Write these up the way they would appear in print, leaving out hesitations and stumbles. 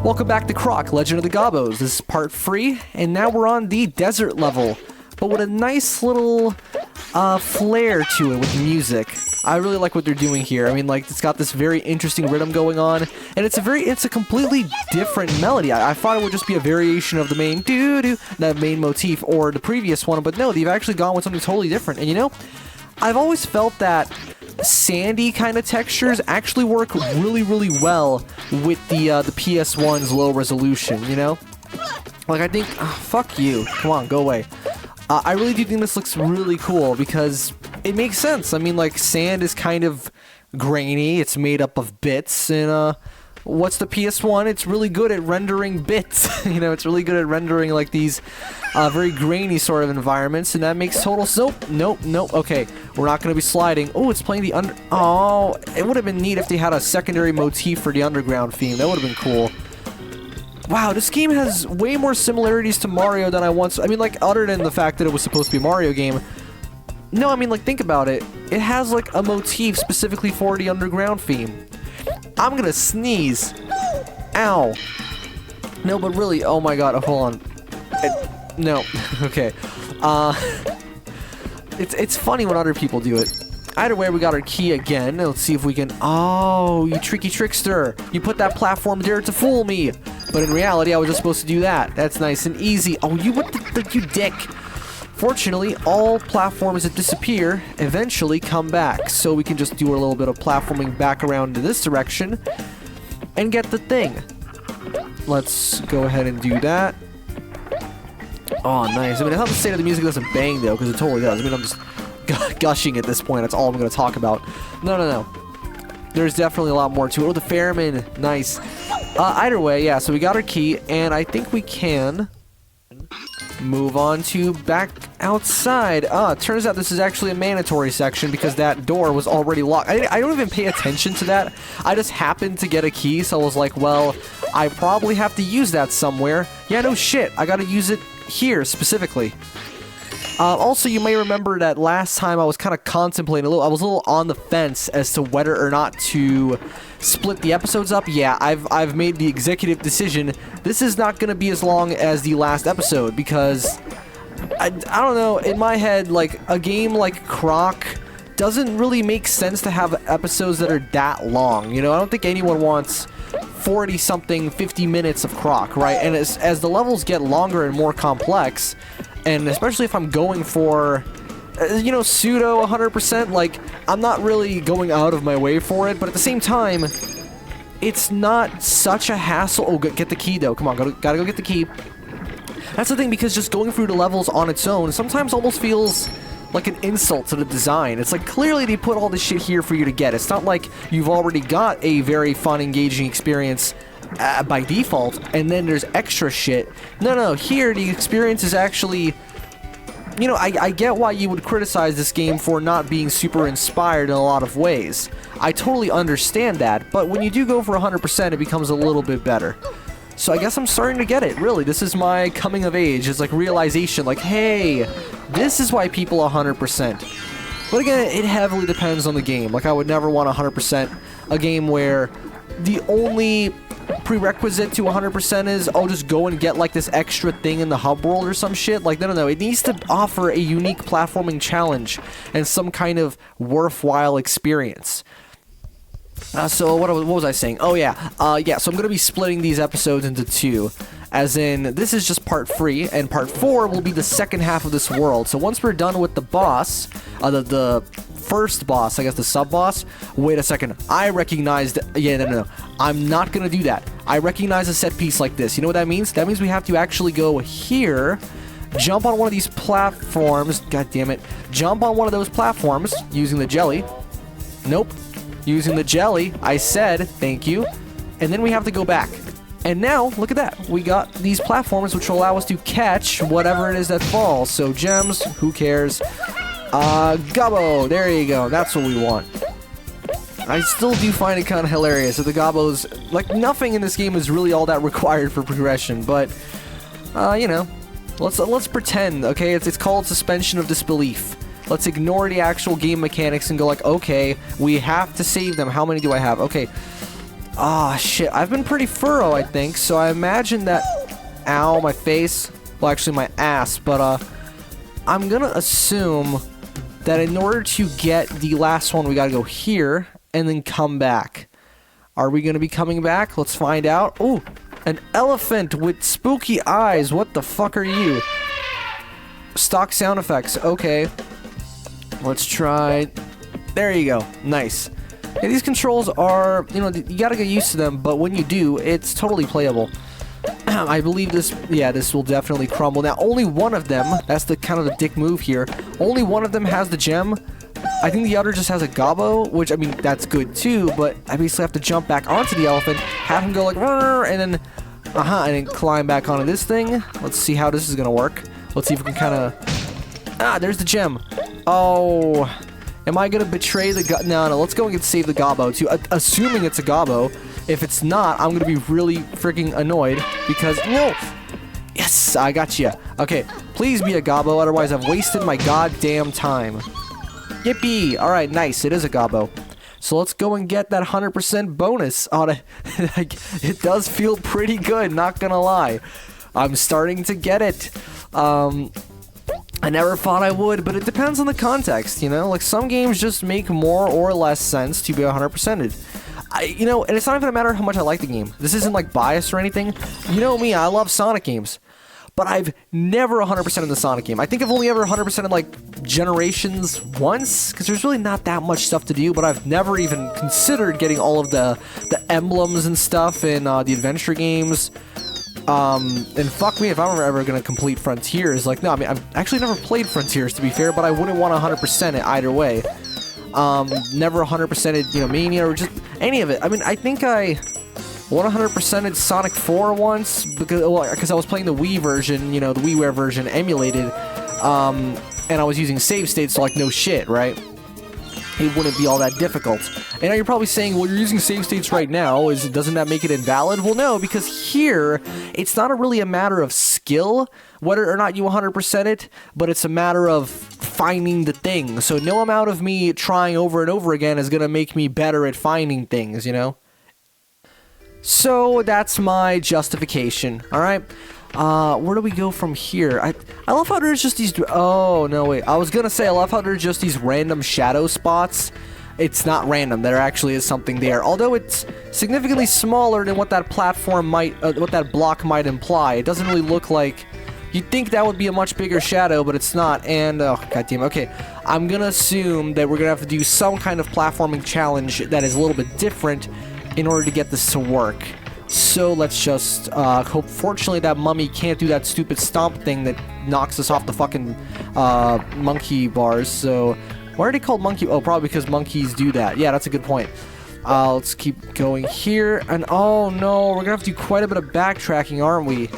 Welcome back to Croc, Legend of the Gobbos. This is part 3, and now we're on the desert level, but with a nice little flair to it with music. I really like what they're doing here. I mean, like, it's got this very interesting rhythm going on, and it's a completely different melody. I thought it would just be a variation of the main doo-doo, that main motif, or the previous one, but no, they've actually gone with something totally different. And you know, I've always felt that sandy kind of textures actually work really, really well with the PS1's low resolution, you know? Like, I think... fuck you. Come on, go away. I really do think this looks really cool because it makes sense. I mean, like, sand is kind of grainy. It's made up of bits, and, what's the PS1? It's really good at rendering bits. You know, it's really good at rendering, like, these very grainy sort of environments, and that makes total... Nope. Okay, we're not going to be sliding. Oh, it's playing the under... Oh, it would have been neat if they had a secondary motif for the underground theme. That would have been cool. Wow, this game has way more similarities to Mario than I once... I mean, like, other than the fact that it was supposed to be a Mario game. No, I mean, like, think about it. It has, like, a motif specifically for the underground theme. I'm gonna sneeze. Ow. No, but really, oh my god, hold on. No, okay. It's funny when other people do it. Either way, we got our key again. Let's see if we can... Oh, you tricky trickster. You put that platform there to fool me. But in reality, I was just supposed to do that. That's nice and easy. Oh, you what the you dick. Fortunately, all platforms that disappear eventually come back, so we can just do a little bit of platforming back around in this direction and get the thing. Let's go ahead and do that. Oh, nice. I mean, I have to say that the music doesn't bang, though, because it totally does. I mean, I'm just gushing at this point. That's all I'm going to talk about. No. There's definitely a lot more to it. Oh, the Fairman. Nice. Either way, yeah, so we got our key, and I think we can... move on to back outside. Turns out this is actually a mandatory section because that door was already locked. I don't even pay attention to that. I just happened to get a key, so I was like, well, I probably have to use that somewhere. Yeah, no shit. I gotta use it here, specifically. Also, you may remember that last time I was kind of contemplating I was a little on the fence as to whether or not to split the episodes up. Yeah, I've made the executive decision. This is not going to be as long as the last episode because I don't know, in my head, like, a game like Croc doesn't really make sense to have episodes that are that long. You know, I don't think anyone wants 40-something, 50 minutes of Croc, right? And as the levels get longer and more complex, and especially if I'm going for, you know, pseudo 100%, like, I'm not really going out of my way for it, but at the same time, it's not such a hassle. Oh, get the key, though. Come on, gotta go get the key. That's the thing, because just going through the levels on its own sometimes almost feels like an insult to the design. It's like, clearly they put all this shit here for you to get. It's not like you've already got a very fun, engaging experience by default, and then there's extra shit. No, here the experience is actually... You know, I get why you would criticize this game for not being super inspired in a lot of ways. I totally understand that, but when you do go for 100%, it becomes a little bit better. So I guess I'm starting to get it, really. This is my coming of age. It's like realization, like, hey, this is why people 100%. But again, it heavily depends on the game. Like, I would never want 100% a game where the only prerequisite to 100% is, oh, just go and get, like, this extra thing in the hub world or some shit. Like, no. It needs to offer a unique platforming challenge and some kind of worthwhile experience. So what was I saying? Oh, yeah. So I'm going to be splitting these episodes into two. As in, this is just part 3, and part 4 will be the second half of this world. So once we're done with the boss, the first boss, I guess the sub-boss. Wait a second. I recognized... Yeah, no. I'm not going to do that. I recognize a set piece like this. You know what that means? That means we have to actually go here, jump on one of these platforms. God damn it. Jump on one of those platforms using the jelly. Nope. Using the jelly. I said thank you. And then we have to go back. And now, look at that. We got these platforms which will allow us to catch whatever it is that falls. So gems, who cares? Gobbo, there you go. That's what we want. I still do find it kind of hilarious that the Gobbos, like, nothing in this game is really all that required for progression, but, you know, let's pretend, okay? It's called suspension of disbelief. Let's ignore the actual game mechanics and go like, okay, we have to save them. How many do I have? Okay. Ah, shit. I've been pretty thorough, I think, so I imagine that... Ow, my face. Well, actually, my ass, but, I'm gonna assume that in order to get the last one, we gotta go here and then come back. Are we gonna be coming back? Let's find out. Ooh, an elephant with spooky eyes. What the fuck are you? Stock sound effects. Okay. Let's try... There you go. Nice. Yeah, these controls are, you know, you gotta get used to them, but when you do, it's totally playable. I believe this, yeah, this will definitely crumble. Now, only one of them, that's the kind of the dick move here, only one of them has the gem. I think the other just has a gobbo, which, I mean, that's good too, but I basically have to jump back onto the elephant, have him go like, and then, and then climb back onto this thing. Let's see how this is gonna work. Let's see if we can kind of, there's the gem. Oh... Am I gonna betray the No, let's go and save the gobbo too. Assuming it's a gobbo. If it's not, I'm gonna be really freaking annoyed because no. Yes, I got you. Okay, please be a gobbo, otherwise I've wasted my goddamn time. Yippee! All right, nice. It is a gobbo. So let's go and get that 100% bonus on it. It does feel pretty good, not gonna lie. I'm starting to get it. I never thought I would, but it depends on the context, you know? Like, some games just make more or less sense to be 100%ed. You know, and it's not even a matter of how much I like the game. This isn't, like, bias or anything. You know me, I love Sonic games. But I've never 100% in the Sonic game. I think I've only ever 100% in, like, Generations once, because there's really not that much stuff to do, but I've never even considered getting all of the emblems and stuff in the adventure games. And fuck me if I'm ever gonna complete Frontiers. Like, no, I mean, I've actually never played Frontiers, to be fair, but I wouldn't want 100% it either way. Never 100%ed, you know, Mania or just any of it. I mean, I think I 100%ed Sonic 4 once, because I was playing the Wii version, you know, the WiiWare version emulated, and I was using save states, so like, no shit, right? It wouldn't be all that difficult. And now you're probably saying, well, you're using save states right now. Doesn't that make it invalid? Well, no, because here, it's not really a matter of skill, whether or not you 100% it, but it's a matter of finding the thing. So no amount of me trying over and over again is going to make me better at finding things, you know? So that's my justification, all right? Where do we go from here? I love how there's just these... Oh, no, wait. I was gonna say, I love how there's just these random shadow spots. It's not random. There actually is something there. Although it's significantly smaller than what that platform might... what that block might imply. It doesn't really look like... You'd think that would be a much bigger shadow, but it's not. And, oh, goddamn. Okay, I'm gonna assume that we're gonna have to do some kind of platforming challenge that is a little bit different in order to get this to work. So let's just hope, fortunately, that mummy can't do that stupid stomp thing that knocks us off the fucking monkey bars. So why are they called monkey? Oh, probably because monkeys do that. Yeah, that's a good point. Let's keep going here. And oh no, we're gonna have to do quite a bit of backtracking, aren't we?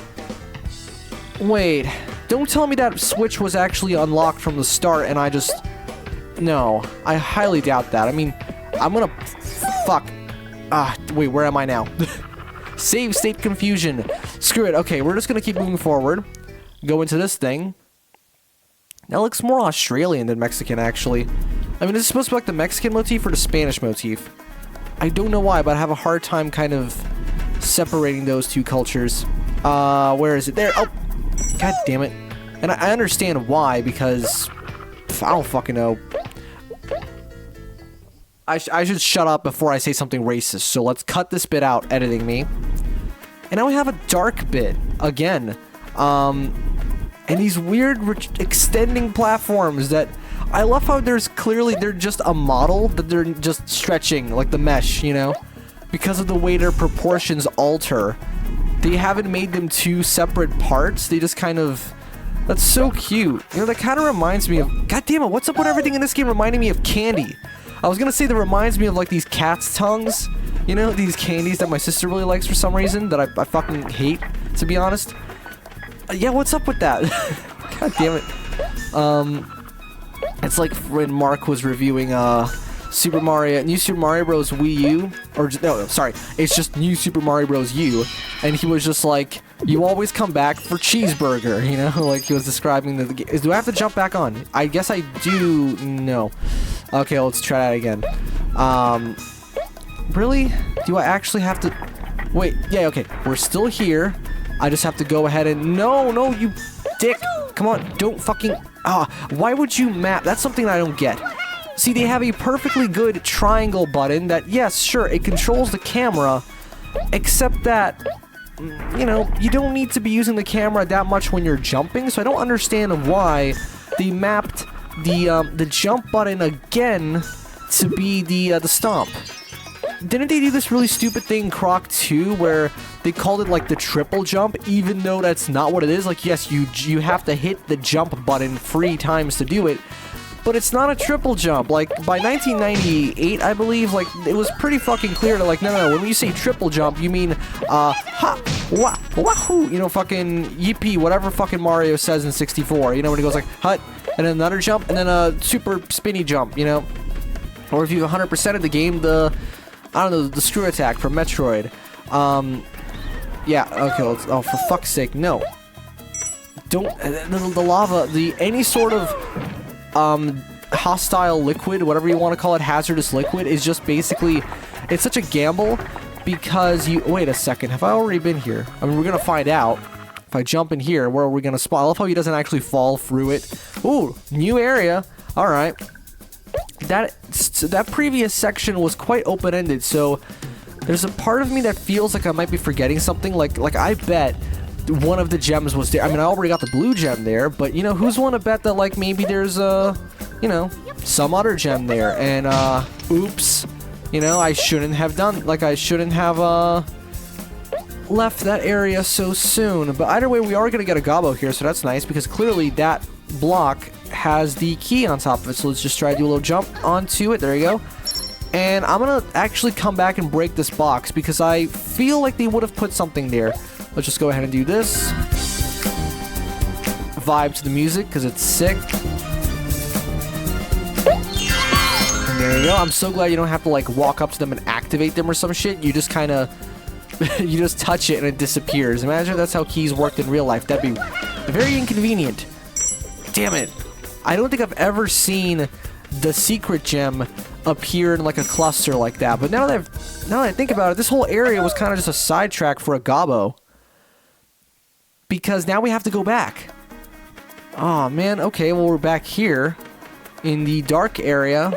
Wait, don't tell me that switch was actually unlocked from the start and I just... No, I highly doubt that. I mean, I'm gonna... Fuck. Wait, where am I now? Save state confusion. Screw it. Okay, we're just gonna keep moving forward. Go into this thing. That looks more Australian than Mexican, actually. I mean, this is supposed to be like the Mexican motif or the Spanish motif. I don't know why, but I have a hard time kind of separating those two cultures. Where is it? There. Oh, god damn it. And I understand why, because I don't fucking know. I should shut up before I say something racist, so let's cut this bit out, editing me. And now we have a dark bit, again. And these weird extending platforms that... I love how there's clearly... They're just a model that they're just stretching, like the mesh, you know? Because of the way their proportions alter. They haven't made them two separate parts, they just kind of... That's so cute. You know, that kind of reminds me of... God damn it, what's up with everything in this game reminding me of candy? I was gonna say that reminds me of, like, these cat's tongues. You know, these candies that my sister really likes for some reason, that I fucking hate, to be honest. Yeah, what's up with that? God damn it. It's like when Mark was reviewing, New Super Mario Bros. Wii U, or, no, sorry, it's just New Super Mario Bros. U, and he was just like, you always come back for cheeseburger, you know, like he was describing the game. Do I have to jump back on? I guess I do, no. Okay, let's try that again. Really? Do I actually have to... Wait, yeah, okay. We're still here. I just have to go ahead and... No, you dick. Come on, don't fucking... why would you map? That's something I don't get. See, they have a perfectly good triangle button that, yes, sure, it controls the camera, except that, you know, you don't need to be using the camera that much when you're jumping, so I don't understand why they mapped the jump button again to be the stomp. Didn't they do this really stupid thing in Croc 2 where they called it like the triple jump, even though that's not what it is? Like, yes, you have to hit the jump button 3 times to do it, but it's not a triple jump. Like, by 1998, I believe, like, it was pretty fucking clear to, like, no, when you say triple jump, you mean, ha, wah, wahoo, you know, fucking yippee, whatever fucking Mario says in 64, you know, when he goes like, hut, and then another jump, and then a super spinny jump, you know? Or if you 100% of the game, I don't know, the screw attack from Metroid. Yeah, okay, oh, for fuck's sake, no. Don't, the lava, any sort of, hostile liquid, whatever you want to call it, hazardous liquid, is just basically, it's such a gamble, because wait a second, have I already been here? I mean, we're gonna find out. If I jump in here, where are we gonna spawn? I love how he doesn't actually fall through it. Ooh, new area, alright. That previous section was quite open-ended, so there's a part of me that feels like I might be forgetting something, like I bet one of the gems was there. I mean, I already got the blue gem there, but, you know, who's want to bet that, like, maybe there's, you know, some other gem there, and, oops, you know, I shouldn't have left that area so soon, but either way, we are going to get a Gobbo here, so that's nice, because clearly that block has the key on top of it, so let's just try to do a little jump onto it, there you go. And I'm gonna actually come back and break this box, because I feel like they would have put something there. Let's just go ahead and do this. Vibe to the music, because it's sick. And there you go. I'm so glad you don't have to, like, walk up to them and activate them or some shit. You just kind of... you just touch it and it disappears. Imagine that's how keys worked in real life. That'd be very inconvenient. Damn it. I don't think I've ever seen the secret gem appear in, like, a cluster like that. But now that I think about it, this whole area was kind of just a sidetrack for a Gobbo. Because now we have to go back. Oh man, okay, well, we're back here in the dark area.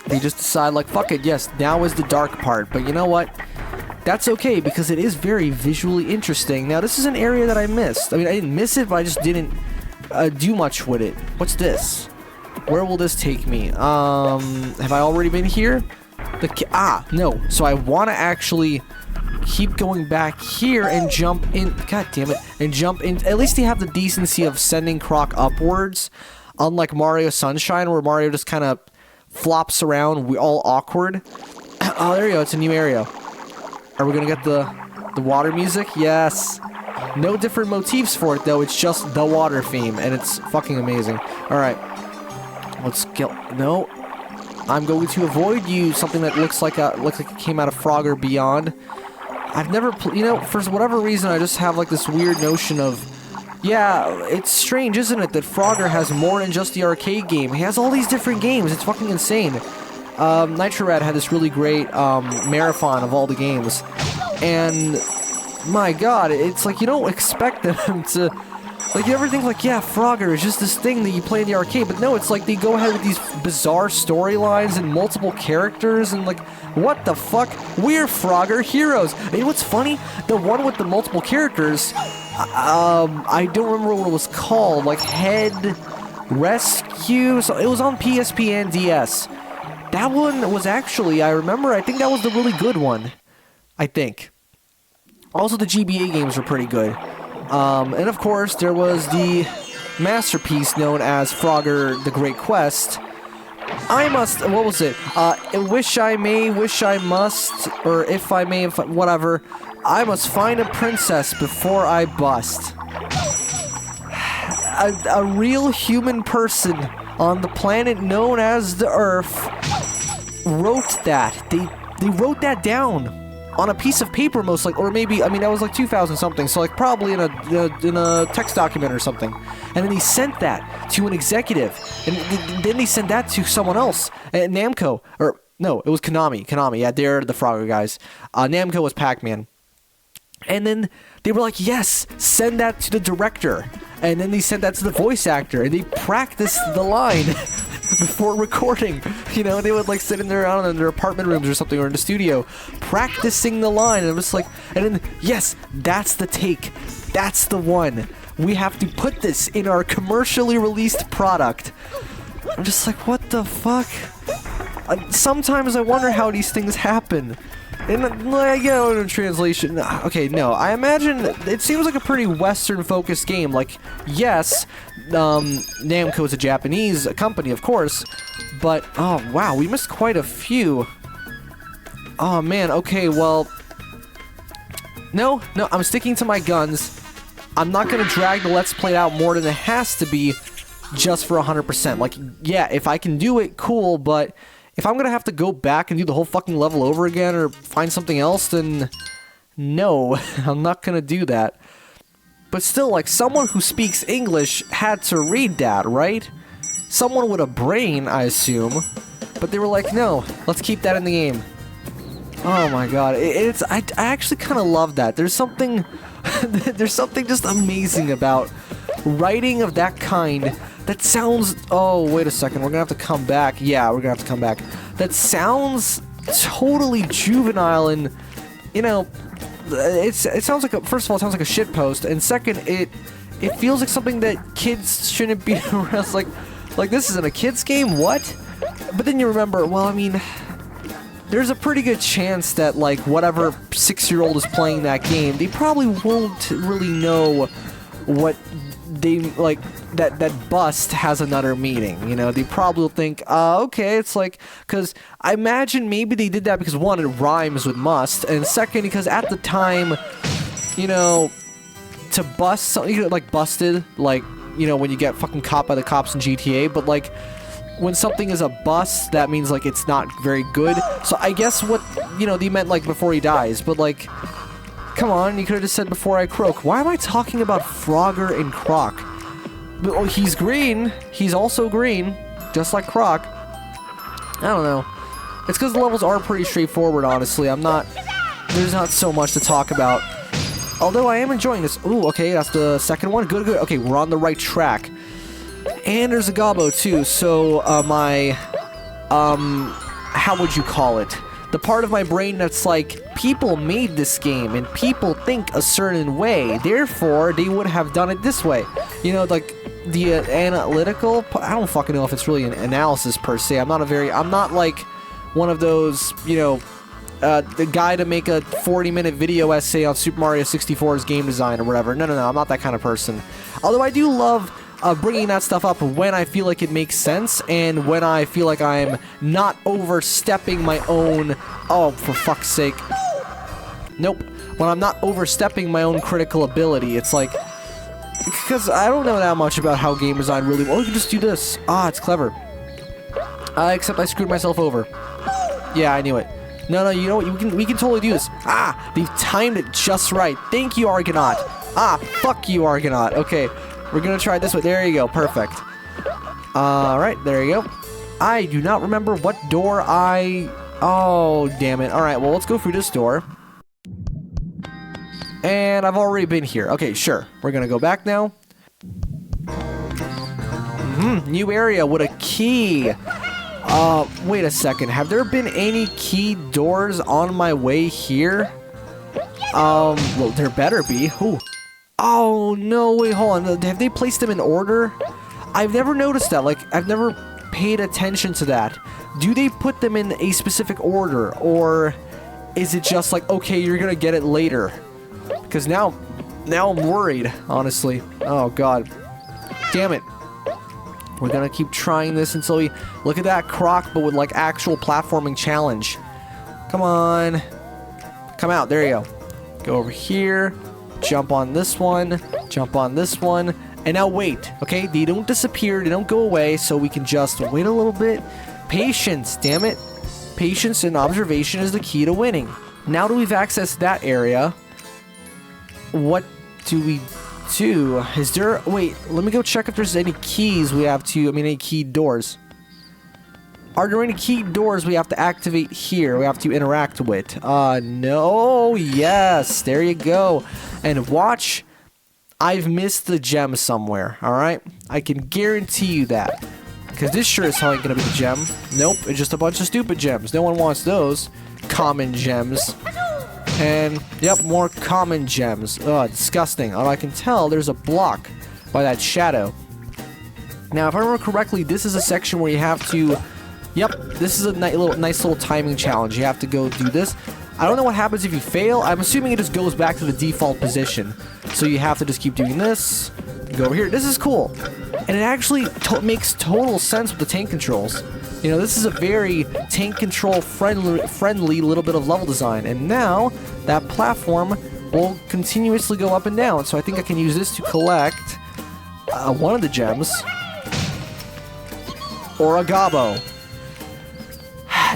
They just decide, like, fuck it, yes, now is the dark part. But you know what? That's okay, because it is very visually interesting. Now, this is an area that I missed. I mean, I didn't miss it, but I just didn't do much with it. What's this? Where will this take me? Have I already been here? No. So I want to actually keep going back here and jump in. God damn it. And jump in. At least they have the decency of sending Croc upwards. Unlike Mario Sunshine, where Mario just kind of flops around. We're all awkward. Oh, there you go. It's a new area. Are we going to get the water music? Yes. No different motifs for it, though. It's just the water theme. And it's fucking amazing. Alright. Let's get... No. I'm going to avoid you. Something that looks like it came out of Frogger Beyond. I've never... You know, for whatever reason, I just have, like, this weird notion of... Yeah, it's strange, isn't it, that Frogger has more than just the arcade game. He has all these different games. It's fucking insane. Nitrorad had this really great marathon of all the games. And... My god, it's like you don't expect them to... Like, you ever think, like, yeah, Frogger is just this thing that you play in the arcade, but no, it's like they go ahead with these bizarre storylines and multiple characters, and, like, what the fuck? We're Frogger heroes! And you know what's funny? The one with the multiple characters, I don't remember what it was called, like, Head Rescue? So it was on PSP and DS. That one was actually, I think that was the really good one. I think. Also, the GBA games were pretty good. And of course, there was the masterpiece known as Frogger the Great Quest. What was it? Wish I may, wish I must, or if I may, whatever. I must find a princess before I bust. A real human person on the planet known as the Earth wrote that. They wrote that down. On a piece of paper, most like, or maybe, I mean, that was like 2000 something, so like probably in a text document or something. And then he sent that to an executive, and then they sent that to someone else at Namco, or No, it was Konami. Konami, yeah, they're the Frogger guys. Namco was Pac-Man. And then they were like, yes, send that to the director. And then they sent that to the voice actor. And they practiced the line before recording. You know, they would like sit in their, I don't know, in their apartment rooms or something, or in the studio, practicing the line. And it was like, and then, yes, that's the take. That's the one. We have to put this in our commercially released product. I'm just like, what the fuck? Sometimes I wonder how these things happen. And, like, you know, in translation, okay, no, I imagine it seems like a pretty Western-focused game. Like, yes, Namco is a Japanese company, of course, but, oh, wow, we missed quite a few. Oh, man, okay, well, no, I'm sticking to my guns. I'm not gonna drag the Let's Play out more than it has to be just for 100%. Like, yeah, if I can do it, cool, but if I'm gonna have to go back and do the whole fucking level over again or find something else, then no, I'm not gonna do that. But still, like, someone who speaks English had to read that, right? Someone with a brain, I assume. But they were like, no, let's keep that in the game. Oh my god, I actually kind of love that. There's something, there's something just amazing about writing of that kind. That sounds... Oh, wait a second. We're gonna have to come back. Yeah, we're gonna have to come back. That sounds totally juvenile and, you know, it sounds like a... First of all, it sounds like a shitpost. And second, it feels like something that kids shouldn't be around. Like, this isn't a kid's game? What? But then you remember, well, I mean... There's a pretty good chance that, like, whatever 6-year-old is playing that game, they probably won't really know what they, like... that bust has another meaning, you know. They probably will think, okay, it's like, because I imagine maybe they did that because, one, it rhymes with must, and second, because at the time, you know, to bust something, you know, like busted, like, you know, when you get fucking caught by the cops in GTA, but like, when something is a bust, that means like it's not very good. So I guess what, you know, they meant like before he dies, but like, come on, you could have just said before I croak. Why am I talking about Frogger and Croc? Oh, he's green. He's also green, just like Croc. I don't know. It's because the levels are pretty straightforward, honestly. There's not so much to talk about. Although I am enjoying this. Ooh, okay, that's the second one. Good. Okay, we're on the right track. And there's a Gobbo, too. So, how would you call it? The part of my brain that's like, people made this game, and people think a certain way. Therefore, they would have done it this way. You know, like... the analytical, I don't fucking know if it's really an analysis per se. I'm not like one of those, you know, the guy to make a 40-minute video essay on Super Mario 64's game design or whatever. No, I'm not that kind of person. Although I do love bringing that stuff up when I feel like it makes sense and when I feel like I'm not overstepping my own, oh, for fuck's sake. Nope. When I'm not overstepping my own critical ability, it's like, because I don't know that much about how game design really... Oh, you can just do this. Ah, it's clever. Except I screwed myself over. Yeah, I knew it. No, you know what? We can totally do this. Ah, they've timed it just right. Thank you, Argonaut. Ah, fuck you, Argonaut. Okay, we're gonna try it this way. There you go. Perfect. Alright, there you go. I do not remember what door I... Oh, damn it. Alright, well, let's go through this door. And I've already been here. Okay, sure. We're gonna go back now. New area with a key. Wait a second. Have there been any key doors on my way here? Well, there better be. Ooh. Oh, no, wait, hold on. Have they placed them in order? I've never noticed that. Like, I've never paid attention to that. Do they put them in a specific order? Or is it just like, okay, you're gonna get it later? Because now I'm worried, honestly. Oh, God. Damn it. We're gonna keep trying this until we... Look at that Croc, but with, like, actual platforming challenge. Come on. Come out. There you go. Go over here. Jump on this one. Jump on this one. And now wait, okay? They don't disappear. They don't go away, so we can just wait a little bit. Patience, damn it. Patience and observation is the key to winning. Now that we've accessed that area... What do we do? Is there... Wait, let me go check if there's any keys we have to... I mean, any key doors. Are there any key doors we have to activate here? We have to interact with? No. Yes. There you go. And watch. I've missed the gem somewhere. Alright? I can guarantee you that. Because this sure as hell ain't gonna be the gem. Nope. It's just a bunch of stupid gems. No one wants those. Common gems. And, yep, more common gems. Ugh, disgusting. Oh, I can tell there's a block by that shadow. Now, if I remember correctly, this is a section where you have to... Yep, this is a nice little timing challenge. You have to go do this. I don't know what happens if you fail. I'm assuming it just goes back to the default position. So you have to just keep doing this. Go over here. This is cool. And it actually makes total sense with the tank controls. You know, this is a very tank control friendly little bit of level design. And now, that platform will continuously go up and down. So I think I can use this to collect one of the gems. Or a Gobbo.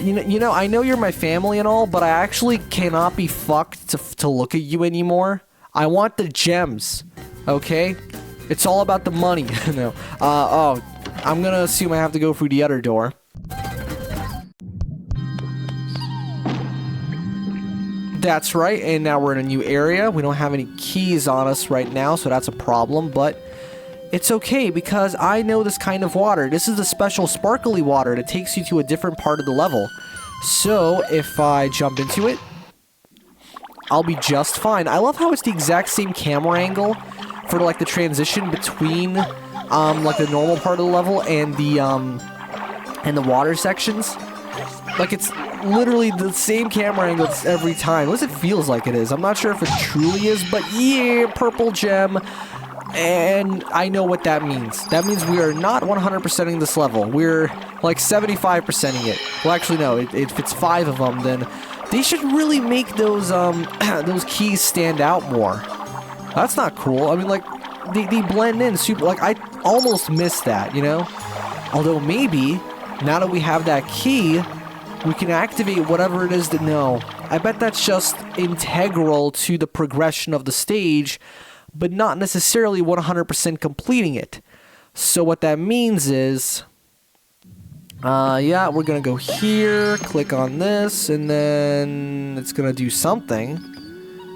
You know, I know you're my family and all, but I actually cannot be fucked to look at you anymore. I want the gems, okay? It's all about the money. No. Oh, I'm gonna assume I have to go through the other door. That's right, and now we're in a new area. We don't have any keys on us right now, so that's a problem, but it's okay because I know this kind of water. This is the special sparkly water that takes you to a different part of the level. So, if I jump into it, I'll be just fine. I love how it's the exact same camera angle for like the transition between like the normal part of the level and the water sections. Like it's literally the same camera angle every time. At least it feels like it is. I'm not sure if it truly is, but yeah, purple gem. And I know what that means. That means we are not 100%ing this level. We're like 75%ing it. Well, actually, no. If it's 5 of them, then they should really make those keys stand out more. That's not cool. I mean, like, they blend in super... Like, I almost missed that, you know? Although, maybe, now that we have that key, we can activate whatever it is that... No. I bet that's just integral to the progression of the stage, but not necessarily 100% completing it. So what that means is... yeah, we're gonna go here, click on this, and then it's gonna do something.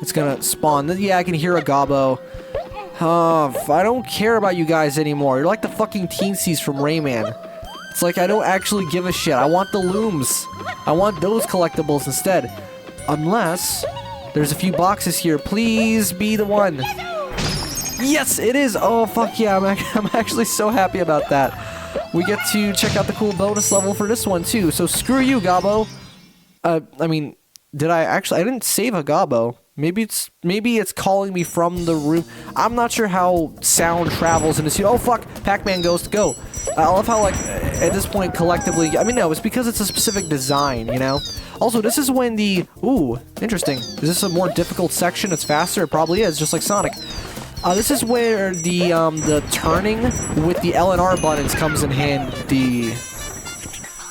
It's gonna spawn this. Yeah, I can hear a Gobbo. I don't care about you guys anymore. You're like the fucking teensies from Rayman. It's like I don't actually give a shit. I want the looms. I want those collectibles instead. Unless there's a few boxes here. Please be the one. Yes, it is. Oh, fuck yeah. I'm actually so happy about that. We get to check out the cool bonus level for this one, too. So, screw you, Gobbo. I mean, did I actually... I didn't save a Gobbo. Maybe it's calling me from the room. I'm not sure how sound travels in this... Oh, fuck. Pac-Man Ghost, go. I love how, like, at this point, collectively... I mean, no, it's because it's a specific design, you know? Also, this is when the... Ooh, interesting. Is this a more difficult section? It's faster? It probably is, just like Sonic. This is where the turning with the L and R buttons comes in handy.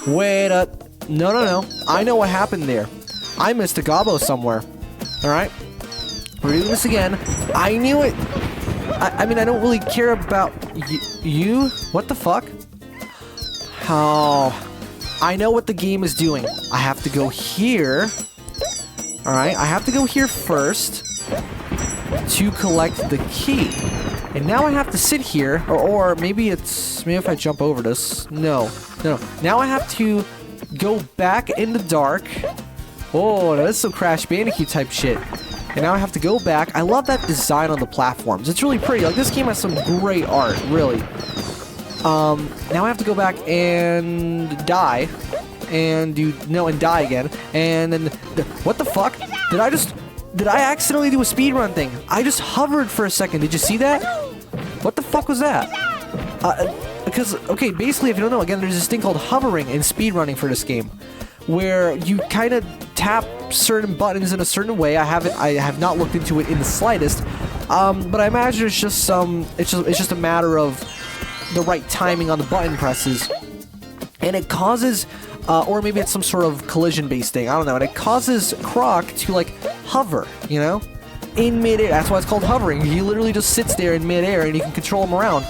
Wait up. No. I know what happened there. I missed a Gobbo somewhere. Alright. We're doing this again. I knew it! I mean, I don't really care about you? What the fuck? Oh. I know what the game is doing. I have to go here. Alright, I have to go here first to collect the key. And now I have to sit here, or maybe if I jump over this. No. Now I have to go back in the dark. Oh, that's some Crash Bandicoot type shit. And now I have to go back. I love that design on the platforms. It's really pretty. Like, this game has some great art, really. Now I have to go back and die. And die again. And then, what the fuck? Did I accidentally do a speedrun thing? I just hovered for a second. Did you see that? What the fuck was that? Because, okay, basically, if you don't know, again, there's this thing called hovering in speedrunning for this game, where you kind of tap certain buttons in a certain way. I have not looked into it in the slightest, but I imagine it's just a matter of the right timing on the button presses, and it causes, or maybe it's some sort of collision-based thing. I don't know, and it causes Croc to like hover, you know, in midair. That's why it's called hovering. He literally just sits there in midair, and you can control him around.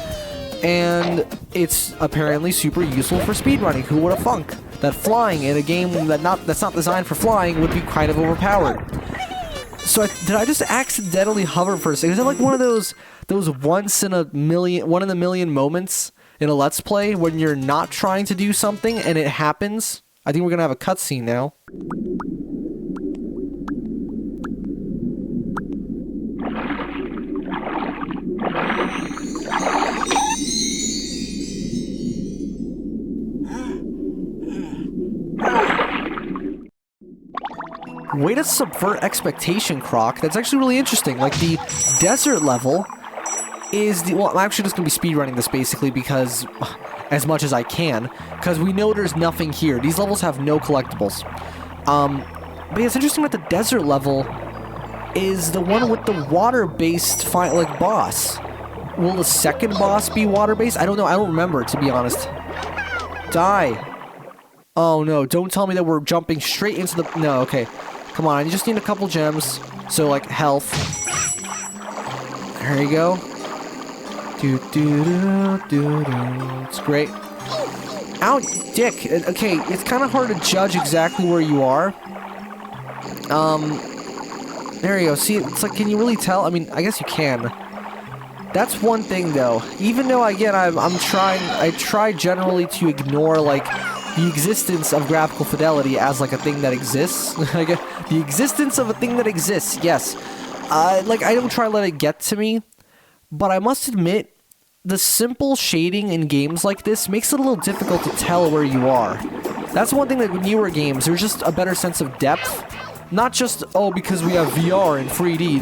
And it's apparently super useful for speedrunning. Who would have thunk? that flying in a game that's not designed for flying would be kind of overpowered. So did I just accidentally hover for a second? Is that like one of those one in a million moments in a Let's Play when you're not trying to do something and it happens? I think we're gonna have a cutscene now. Way to subvert expectation, Croc. That's actually really interesting. Like, the desert level is the... Well, I'm actually just going to be speedrunning this, basically, because... As much as I can. Because we know there's nothing here. These levels have no collectibles. But yeah, it's interesting that the desert level is the one with the water-based, like, boss. Will the second boss be water-based? I don't know. I don't remember, to be honest. Die. Oh, no. Don't tell me that we're jumping straight into the... No, okay. Come on, I just need a couple gems. So, like, health. There you go. It's great. Ow, dick. Okay, it's kind of hard to judge exactly where you are. There you go. See, it's like, can you really tell? I mean, I guess you can. That's one thing, though. Even though, again, I try generally to ignore, like, the existence of graphical fidelity as, like, a thing that exists. Like, the existence of a thing that exists, yes. Like, I don't try to let it get to me, but I must admit, the simple shading in games like this makes it a little difficult to tell where you are. That's one thing that with newer games, there's just a better sense of depth. Not just, oh, because we have VR and 3D.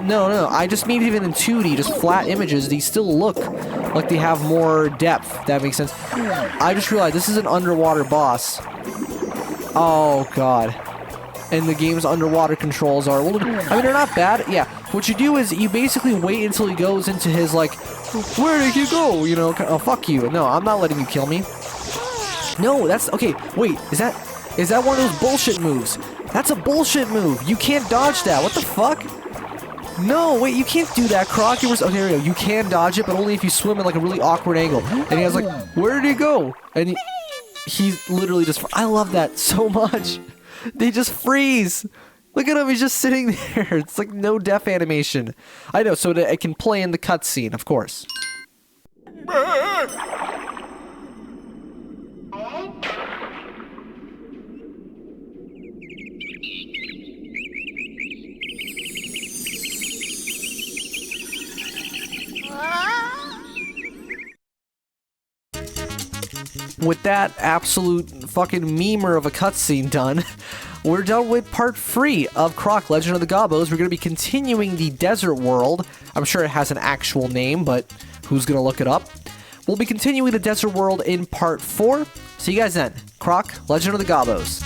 No, no. I just mean even in 2D, just flat images, these still look like they have more depth, if that makes sense. I just realized this is an underwater boss. Oh, God. And the game's underwater controls are, well, I mean, they're not bad. Yeah, what you do is you basically wait until he goes into his, like, where did you go? You know, oh, fuck you. No, I'm not letting you kill me. No, that's, okay, wait, is that one of those bullshit moves? That's a bullshit move. You can't dodge that. What the fuck? No, wait, you can't do that, Croc. Okay, there you go. You can dodge it, but only if you swim in, like, a really awkward angle. And he was like, where did he go? And he's literally just, I love that so much. They just freeze. Look at him, he's just sitting there. It's like no death animation. I know, so that it can play in the cutscene, of course. With that absolute fucking memer of a cutscene done, we're done with part 3 of Croc, Legend of the Gobbos. We're going to be continuing the desert world. I'm sure it has an actual name, but who's going to look it up? We'll be continuing the desert world in part 4. See you guys then. Croc, Legend of the Gobbos.